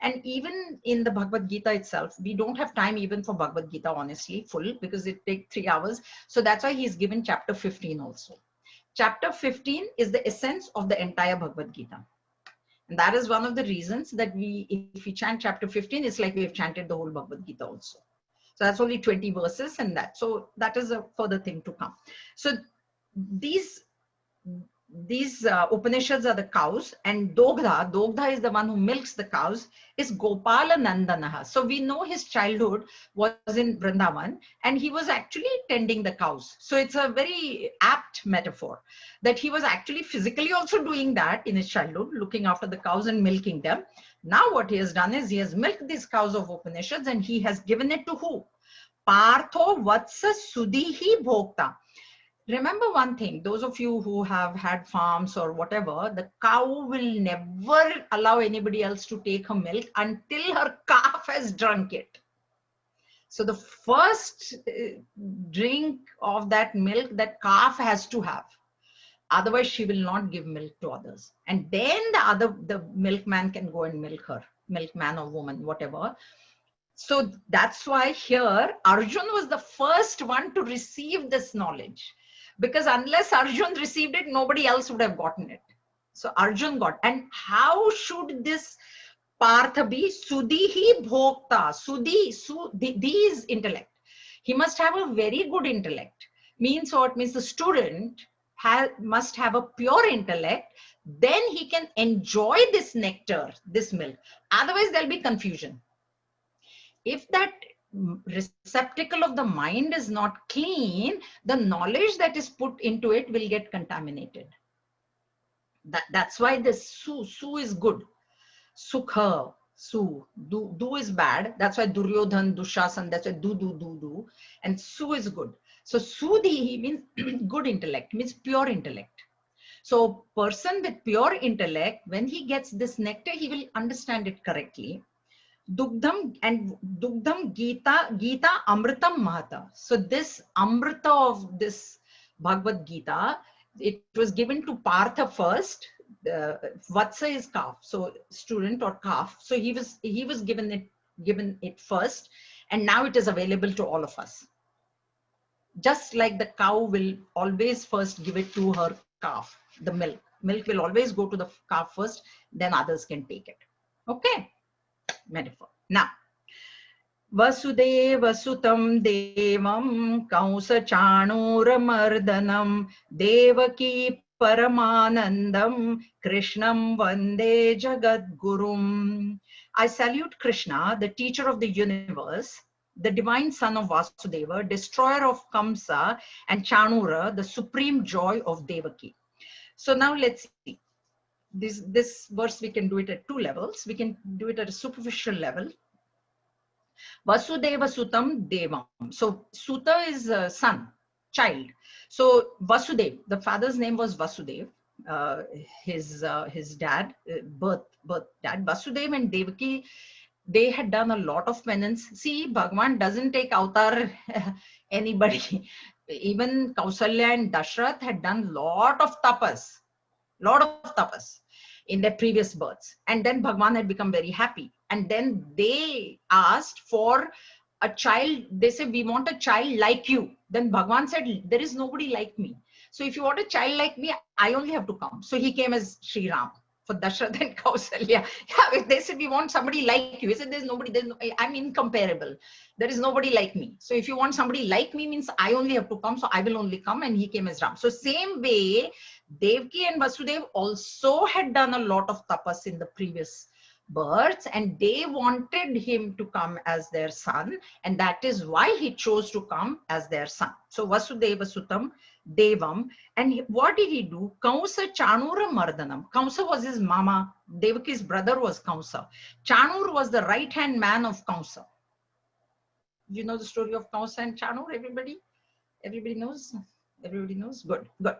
And even in the Bhagavad Gita itself, we don't have time even for Bhagavad Gita, honestly, full, because it takes 3 hours. So that's why he's given chapter 15 also. Chapter 15 is the essence of the entire Bhagavad Gita. And that is one of the reasons that if we chant chapter 15, it's like we have chanted the whole Bhagavad Gita also. So that's only 20 verses and that. So that is a further thing to come. So these Upanishads are the cows, and Dogdha is the one who milks the cows, is Gopala Nandanaha. So we know his childhood was in Vrindavan and he was actually tending the cows. So it's a very apt metaphor that he was actually physically also doing that in his childhood, looking after the cows and milking them. Now what he has done is he has milked these cows of Upanishads and he has given it to who? Partho Vatsa Sudihi Bhokta. Remember one thing, those of you who have had farms or whatever, the cow will never allow anybody else to take her milk until her calf has drunk it. So the first drink of that milk, that calf has to have. Otherwise, she will not give milk to others. And then the milkman can go and milk her, milkman or woman, whatever. So that's why here, Arjun was the first one to receive this knowledge. Because unless Arjun received it, nobody else would have gotten it. So Arjun got. And how should this Partha be? Sudihi Bhokta. Sudhi is intellect. He must have a very good intellect. Means what? Means the student must have a pure intellect. Then he can enjoy this nectar, this milk. Otherwise, there'll be confusion. If that receptacle of the mind is not clean, the knowledge that is put into it will get contaminated. That's why this su is good. Sukha, su, do is bad. That's why Duryodhan, Dushasan, that's why do. And su is good. So sudhi means good intellect, means pure intellect. So person with pure intellect, when he gets this nectar, he will understand it correctly. Dugdham Gita Amritam Mahata. So this Amrita of this Bhagavad Gita, it was given to Partha first. Vatsa is calf, so student or calf. So he was given it first, and now it is available to all of us. Just like the cow will always first give it to her calf, the milk. Milk will always go to the calf first, then others can take it. Okay. Metaphor. Now, Vasudeva Sutam Devam Kausa Chanura Mardanam Devaki Paramanandam Krishnam Vande Jagat Gurum. I salute Krishna, the teacher of the universe, the divine son of Vasudeva, destroyer of Kamsa, and Chanura, the supreme joy of Devaki. So now let's see. This verse, we can do it at 2 levels. We can do it at a superficial level. Vasudeva Sutam Devam. So Suta is son, child. So Vasudev, the father's name was Vasudev. His dad, birth dad, Vasudev and Devaki, they had done a lot of penance. See, Bhagavan doesn't take avatar anybody. Even Kausalya and Dashrath had done lot of tapas in their previous births. And then Bhagavan had become very happy. And then they asked for a child. They said, we want a child like you. Then Bhagavan said, there is nobody like me. So if you want a child like me, I only have to come. So he came as Sri Ram for Dashrath and Kausalya. Yeah, they said, we want somebody like you. He said, I'm incomparable. There is nobody like me. So if you want somebody like me, means I only have to come. So I will only come. And he came as Ram. So same way, Devaki and Vasudev also had done a lot of tapas in the previous births, and they wanted him to come as their son, and that is why he chose to come as their son. So Vasudeva Sutam Devam. And what did he do? Kamsa Chanura Mardanam. Kamsa was his mama. Devaki's brother was Kamsa. Chanur was the right hand man of Kamsa. You know the story of Kamsa and Chanur, everybody? Everybody knows? Everybody knows? Good, good.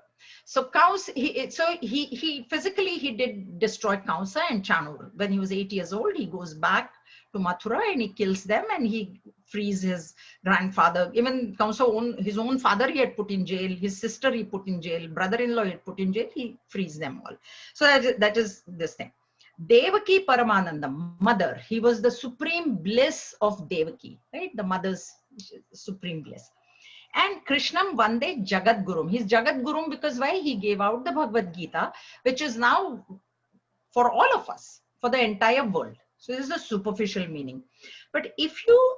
So Kamsa, he physically he did destroy Kamsa and Chanur. When he was 8 years old, he goes back to Mathura and he kills them, and he frees his grandfather. Even Kamsa, his own father he had put in jail, his sister he put in jail, brother-in-law he had put in jail, he frees them all. So that is this thing. Devaki Paramananda, mother, he was the supreme bliss of Devaki, right? The mother's supreme bliss. And Krishnam Vande Jagat Gurum. He's Jagat Gurum because why? He gave out the Bhagavad Gita, which is now for all of us, for the entire world. So this is a superficial meaning. But if you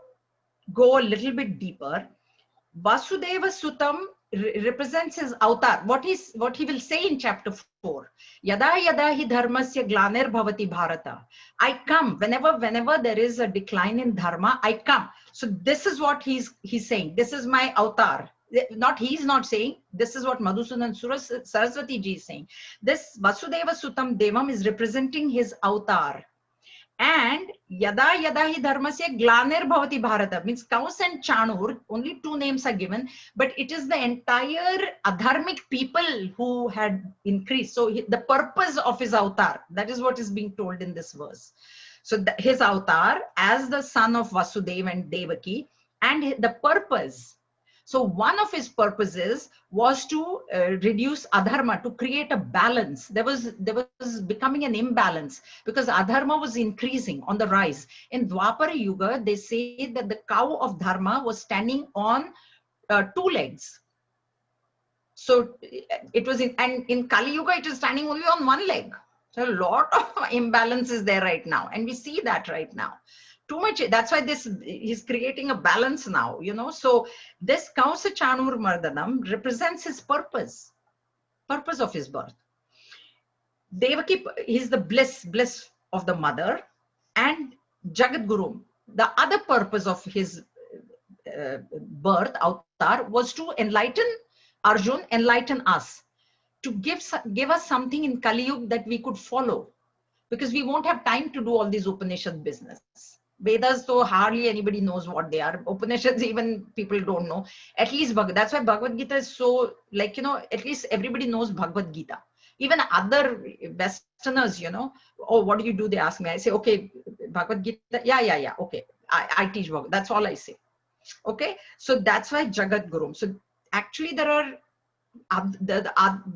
go a little bit deeper, Vasudeva Sutam represents his avatar. What he will say in chapter 4. Yada yada hi dharmasya glaner bhavati bharata. I come whenever there is a decline in dharma, I come. So this is what he's saying. This is my avatar. He's not saying, this is what Madhusudan Saraswati ji is saying. This Vasudeva Sutam Devam is representing his avatar. And yada yada hi dharmasya glaner bhavati bharata, means Kamsa and Chanur, only two names are given, but it is the entire adharmic people who had increased. So the purpose of his avatar, that is what is being told in this verse. So his avatar as the son of Vasudeva and Devaki, and the purpose. So one of his purposes was to reduce adharma, to create a balance. There was becoming an imbalance because adharma was increasing, on the rise. In Dwapara Yuga, they say that the cow of dharma was standing on 2 legs. So it was in Kali Yuga, it is standing only on 1 leg. So a lot of imbalance is there right now, and we see that right now. Too much. That's why he's creating a balance now, you know. So this Kamsa Chanur Mardanam represents his purpose of his birth. Devaki, he's the bliss of the mother, and Jagat Guru, the other purpose of his birth, avatar, was to enlighten Arjun, enlighten us, to give us something in Kali Yuga that we could follow, because we won't have time to do all these Upanishad business. Vedas, so hardly anybody knows what they are. Upanishads, even people don't know. At least that's why Bhagavad Gita is so, like, you know, at least everybody knows Bhagavad Gita. Even other Westerners, you know, oh, what do you do? They ask me. I say, okay, Bhagavad Gita. Yeah. Okay, I teach Bhagavad. That's all I say. Okay, so that's why Jagat Guru. So actually, there are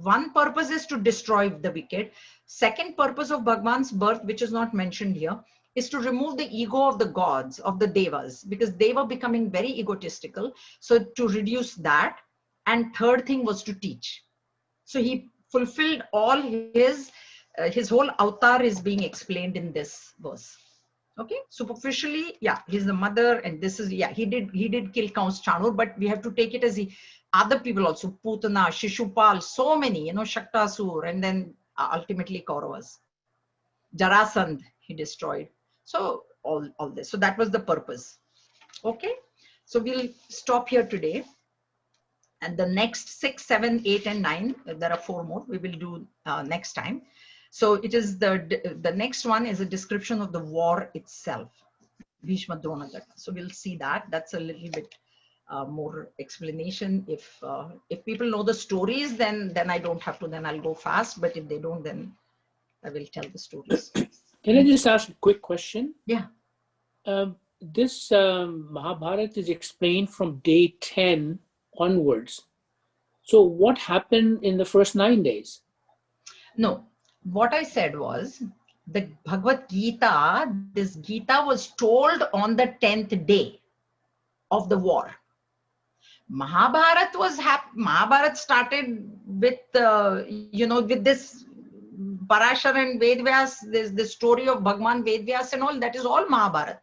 one purpose is to destroy the wicked. Second purpose of Bhagwan's birth, which is not mentioned here, is to remove the ego of the gods, of the devas, because they were becoming very egotistical. So to reduce that. And third thing was to teach. So he fulfilled all his whole avatar is being explained in this verse. Okay, superficially, yeah, he's the mother, and this is, yeah, he did kill Kamsa Chanur, but we have to take it as other people also, Putana, Shishupal, so many, you know, Shaktasur, and then ultimately Kauravas. Jarasandh he destroyed. So all this. So that was the purpose. Okay. So we'll stop here today. And the next 6, 7, 8, and 9, there are 4 more we will do next time. So it is the next one is a description of the war itself. Bhishma Drona Jata. So we'll see that. That's a little bit more explanation. If people know the stories, then I don't have to, then I'll go fast. But if they don't, then I will tell the stories. Can I just ask a quick question? Yeah. This Mahabharata is explained from day 10 onwards. So what happened in the first 9 days? No, what I said was the Bhagavad Gita, this Gita was told on the 10th day of the war. Mahabharata started with, with this Parashar and Veda Vyasa, there's the story of Bhagwan Veda Vyasa and all, that is all Mahabharata.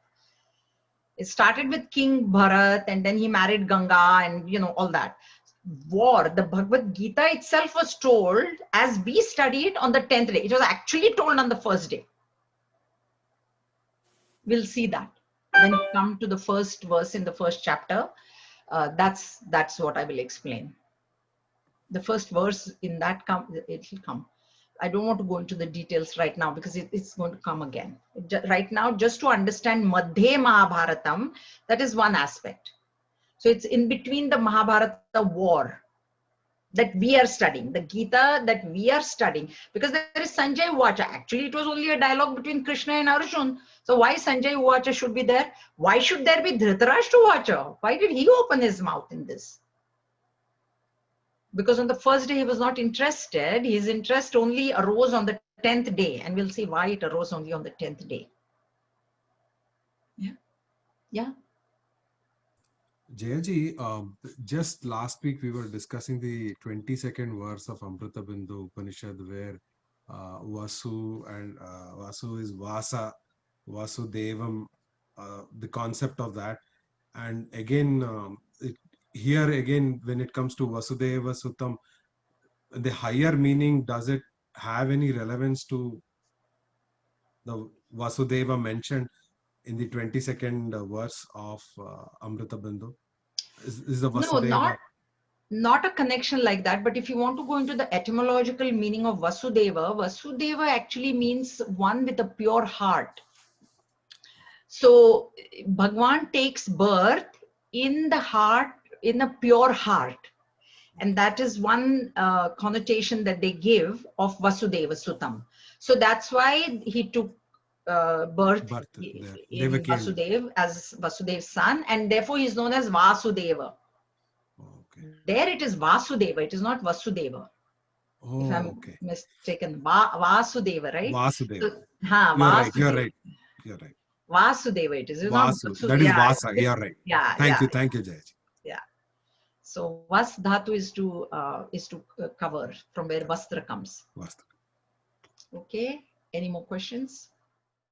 It started with King Bharat, and then he married Ganga, and all that. War, the Bhagavad Gita itself was told as we study it on the 10th day. It was actually told on the first day. We'll see that when we come to the first verse in the first chapter. That's what I will explain. The first verse in that it will come. I don't want to go into the details right now because it's going to come again. Right now, just to understand Madhya Mahabharatam, that is one aspect. So it's in between the Mahabharata war that we are studying, the Gita that we are studying, because there is Sanjay Uvacha. Actually, it was only a dialogue between Krishna and Arjun. So why Sanjay Uvacha should be there? Why should there be Dhritarashtra Uvacha? Why did he open his mouth in this? Because on the first day he was not interested. His interest only arose on the 10th day, and we'll see why it arose only on the 10th day. Yeah. Jayaji, just last week we were discussing the 22nd verse of Amrita Bindu Upanishad, where Vasu and Vasu is Vasa, Vasudevam, the concept of that. And again, here again, when it comes to Vasudeva Sutam, the higher meaning, does it have any relevance to the Vasudeva mentioned in the 22nd verse of Amrita Bindu? Is the Vasudeva? No, not a connection like that. But if you want to go into the etymological meaning of Vasudeva, Vasudeva actually means one with a pure heart. So Bhagwan takes birth in the heart, in a pure heart. And that is one connotation that they give of Vasudeva Sutam. So that's why he took birth in Vasudev as Vasudev's son, and therefore he is known as Vasudeva. Okay. There it is Vasudeva, it is not Vasudeva. If I'm mistaken, Vasudeva, right? Vasudeva. So, you're right. Vasudeva it is. Vasu. That is Vasa. You're right. Yeah. Thank you, Jayaji. Yeah. So Vas Dhatu is to cover, from where Vastra comes. Vastra. Okay. Any more questions?